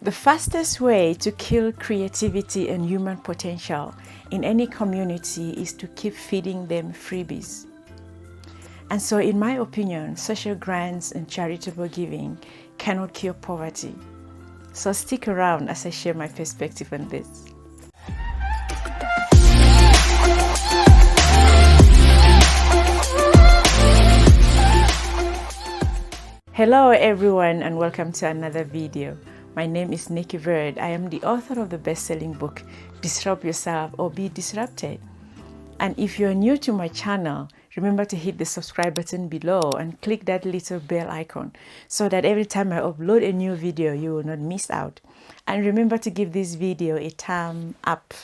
The fastest way to kill creativity and human potential in any community is to keep feeding them freebies. And so, in my opinion, social grants and charitable giving cannot cure poverty. So stick around as I share my perspective on this. Hello everyone and welcome to another video. My name is Nicky Verd. I am the author of the best-selling book, Disrupt Yourself or Be Disrupted. And if you're new to my channel, remember to hit the subscribe button below and click that little bell icon so that every time I upload a new video, you will not miss out. And remember to give this video a thumb up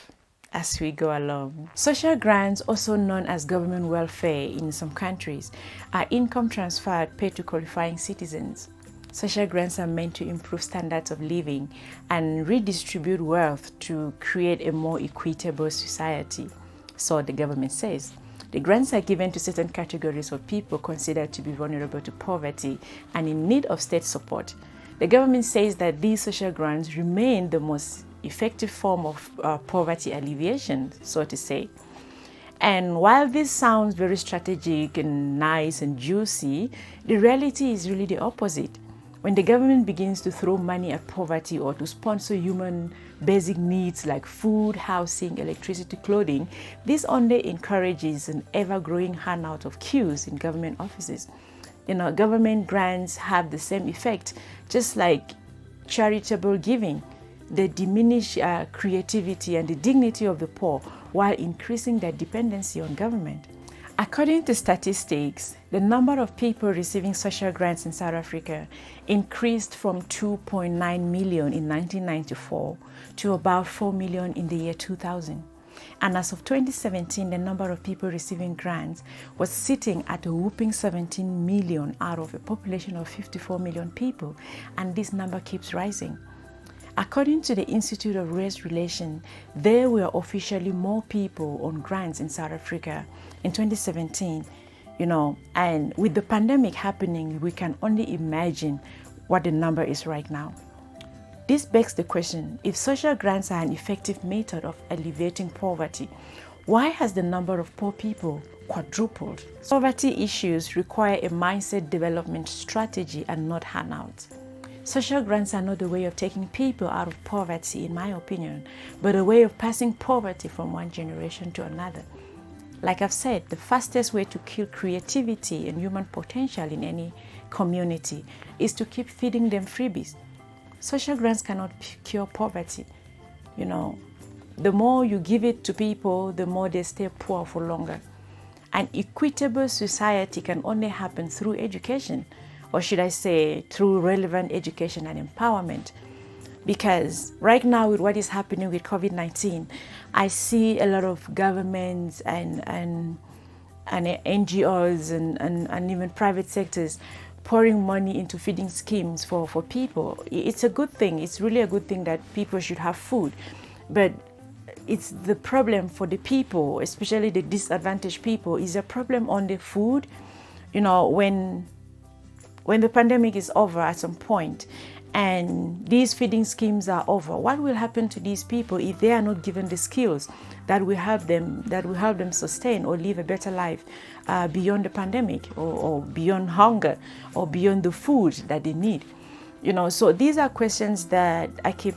as we go along. Social grants, also known as government welfare in some countries, are income transferred paid to qualifying citizens. Social grants are meant to improve standards of living and redistribute wealth to create a more equitable society, so the government says. The grants are given to certain categories of people considered to be vulnerable to poverty and in need of state support. The government says that these social grants remain the most effective form of poverty alleviation, so to say. And while this sounds very strategic and nice and juicy, the reality is really the opposite. When the government begins to throw money at poverty or to sponsor human basic needs like food, housing, electricity, clothing, this only encourages an ever-growing handout of queues in government offices. Government grants have the same effect, just like charitable giving. They diminish creativity and the dignity of the poor while increasing their dependency on government. According to statistics, the number of people receiving social grants in South Africa increased from 2.9 million in 1994 to about 4 million in the year 2000. And as of 2017, the number of people receiving grants was sitting at a whopping 17 million out of a population of 54 million people, and this number keeps rising. According to the Institute of Race Relations, there were officially more people on grants in South Africa in 2017, and with the pandemic happening, we can only imagine what the number is right now. This begs the question, if social grants are an effective method of alleviating poverty, why has the number of poor people quadrupled? Poverty issues require a mindset development strategy and not handouts. Social grants are not a way of taking people out of poverty, in my opinion, but a way of passing poverty from one generation to another. Like I've said, the fastest way to kill creativity and human potential in any community is to keep feeding them freebies. Social grants cannot cure poverty. The more you give it to people, the more they stay poor for longer. An equitable society can only happen through education, or should I say through relevant education and empowerment. Because right now with what is happening with COVID-19, I see a lot of governments and NGOs and even private sectors pouring money into feeding schemes for people. It's a good thing. It's really a good thing that people should have food. But it's the problem for the people, especially the disadvantaged people, is a problem on the food. When the pandemic is over at some point and these feeding schemes are over, what will happen to these people if they are not given the skills that will help them sustain or live a better life beyond the pandemic or beyond hunger or beyond the food that they need? So these are questions that I keep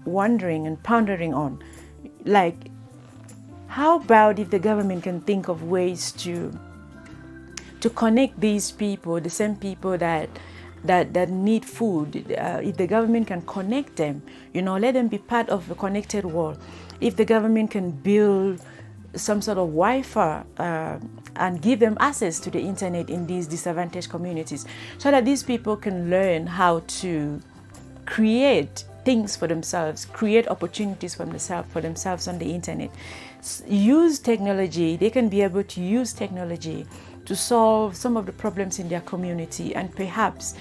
wondering and pondering on. Like, how about if the government can think of ways to connect these people, the same people that need food, if the government can connect them, let them be part of the connected world. If the government can build some sort of Wi-Fi and give them access to the internet in these disadvantaged communities so that these people can learn how to create things for themselves, create opportunities for themselves on the internet. Use technology. They can be able to use technology to solve some of the problems in their community and perhaps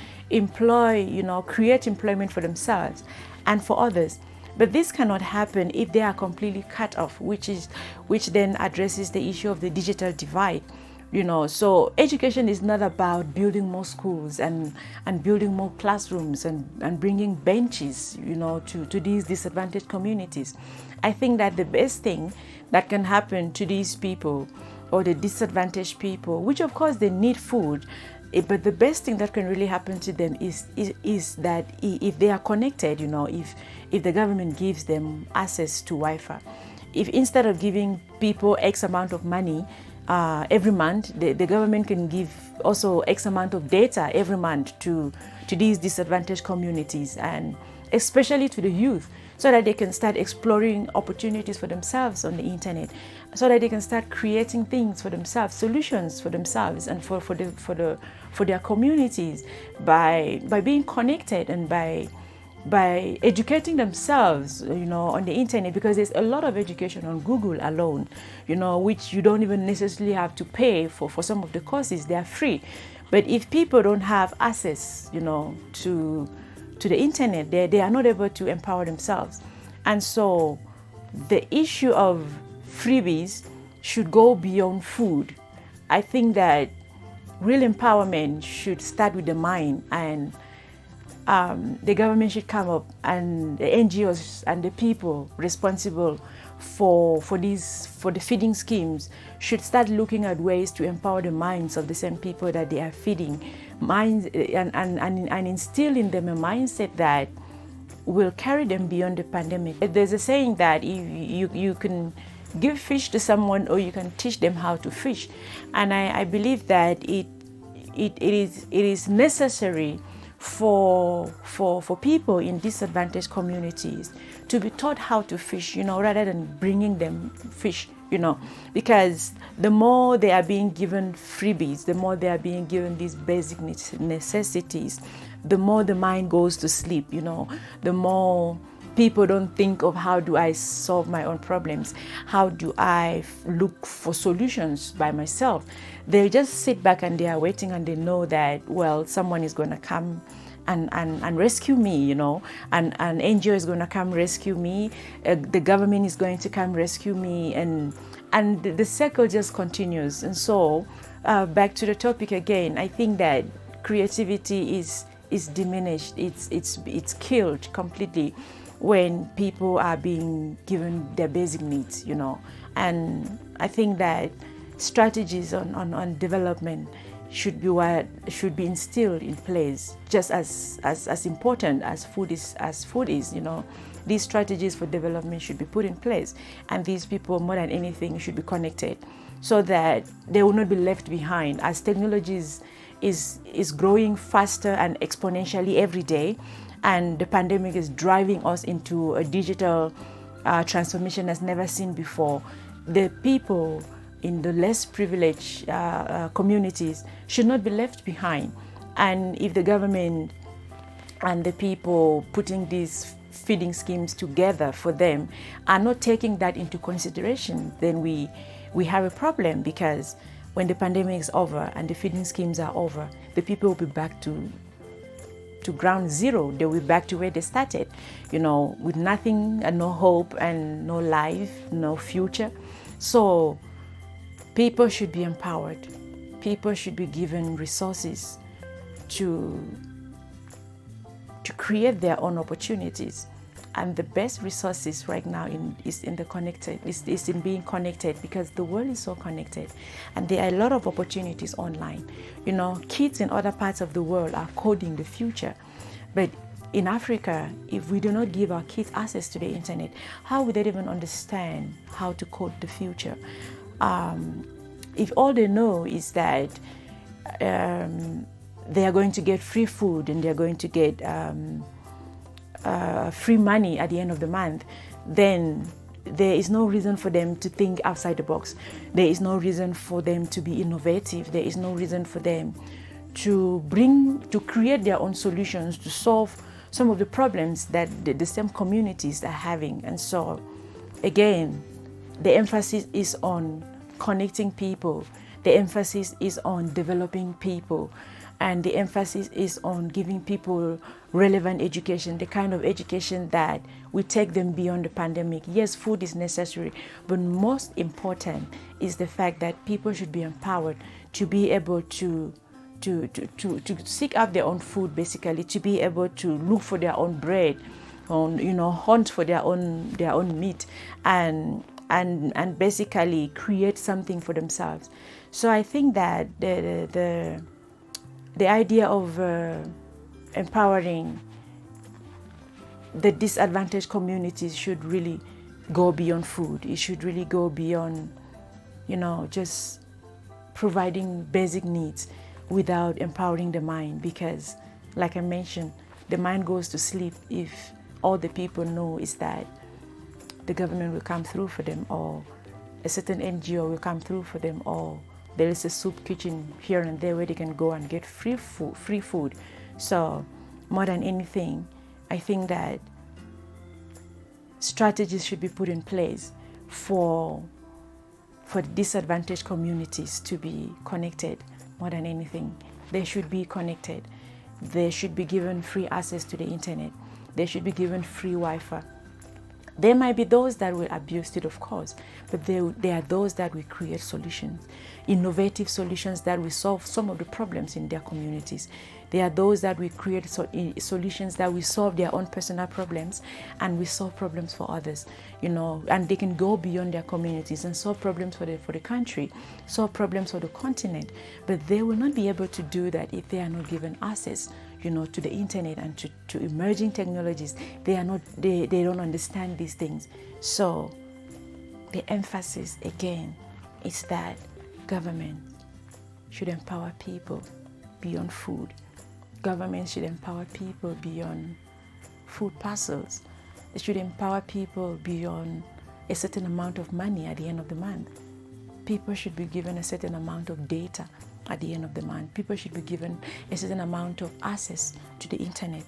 create employment for themselves and for others. But this cannot happen if they are completely cut off, which then addresses the issue of the digital divide. So education is not about building more schools and building more classrooms and bringing benches, to these disadvantaged communities. I think that the best thing that can happen to these people, or the disadvantaged people, which of course they need food, but the best thing that can really happen to them is that if they are connected, if the government gives them access to Wi-Fi, if instead of giving people X amount of money every month, the government can give also X amount of data every month to these disadvantaged communities, and especially to the youth, so that they can start exploring opportunities for themselves on the internet, so that they can start creating things for themselves, solutions for themselves and for their communities, by being connected and by educating themselves, on the internet, because there's a lot of education on Google alone, which you don't even necessarily have to pay for some of the courses. They are free. But if people don't have access, to the internet, they are not able to empower themselves. And so the issue of freebies should go beyond food. I think that real empowerment should start with the mind, and the government should come up, and the NGOs and the people responsible for the feeding schemes should start looking at ways to empower the minds of the same people that they are feeding, minds, and instill in them a mindset that will carry them beyond the pandemic. There's a saying that you can give fish to someone, or you can teach them how to fish, and I believe that it is necessary for people in disadvantaged communities to be taught how to fish, rather than bringing them fish, because the more they are being given freebies, the more they are being given these basic necessities, the more the mind goes to sleep, the more people don't think of how do I solve my own problems, how do I look for solutions by myself. They just sit back and they are waiting, and they know that, well, someone is going to come and rescue me, and an NGO is going to come rescue me, the government is going to come rescue me, and the cycle just continues. And so back to the topic again, I think that creativity is diminished, it's killed completely when people are being given their basic needs, and I think that strategies on development should be instilled in place, just as important as food is. These strategies for development should be put in place, and these people, more than anything, should be connected, so that they will not be left behind, as technology is growing faster and exponentially every day, and the pandemic is driving us into a digital transformation as never seen before. The people in the less privileged communities should not be left behind. And if the government and the people putting these feeding schemes together for them are not taking that into consideration, then we have a problem, because when the pandemic is over and the feeding schemes are over, the people will be back to ground zero. They will be back to where they started, with nothing and no hope and no life, no future. So people should be empowered. People should be given resources to create their own opportunities. And the best resources right now is in being connected, because the world is so connected, and there are a lot of opportunities online. Kids in other parts of the world are coding the future, but in Africa, if we do not give our kids access to the internet, how would they even understand how to code the future? If all they know is that they are going to get free food and they are going to get free money at the end of the month, then there is no reason for them to think outside the box. There is no reason for them to be innovative. There is no reason for them to create their own solutions to solve some of the problems that the same communities are having. And so, again, the emphasis is on connecting people. The emphasis is on developing people. And the emphasis is on giving people relevant education, the kind of education that will take them beyond the pandemic. Yes, food is necessary, but most important is the fact that people should be empowered to be able to seek out their own food, basically, to be able to look for their own bread, hunt for their own meat, and basically create something for themselves. So I think that the idea of empowering the disadvantaged communities should really go beyond food. It should really go beyond, just providing basic needs without empowering the mind, because like I mentioned, the mind goes to sleep if all the people know is that the government will come through for them, or a certain NGO will come through for them, or there is a soup kitchen here and there where they can go and get free food. So more than anything, I think that strategies should be put in place for disadvantaged communities to be connected. More than anything, they should be connected. They should be given free access to the internet. They should be given free Wi-Fi. There might be those that will abuse it, of course, but there are those that will create solutions, innovative solutions that will solve some of the problems in their communities. There are those that will create solutions that will solve their own personal problems and will solve problems for others, and they can go beyond their communities and solve problems for the country, solve problems for the continent. But they will not be able to do that if they are not given access to the internet and to emerging technologies. They don't understand these things. So the emphasis again is that government should empower people beyond food. Government should empower people beyond food parcels. They should empower people beyond a certain amount of money at the end of the month. People should be given a certain amount of data at the end of the month. People should be given a certain amount of access to the internet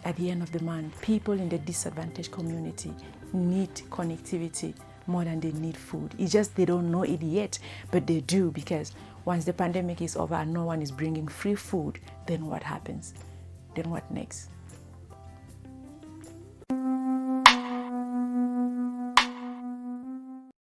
at the end of the month. People in the disadvantaged community need connectivity more than they need food. It's just they don't know it yet, but they do, because once the pandemic is over and no one is bringing free food, then what happens? Then what next?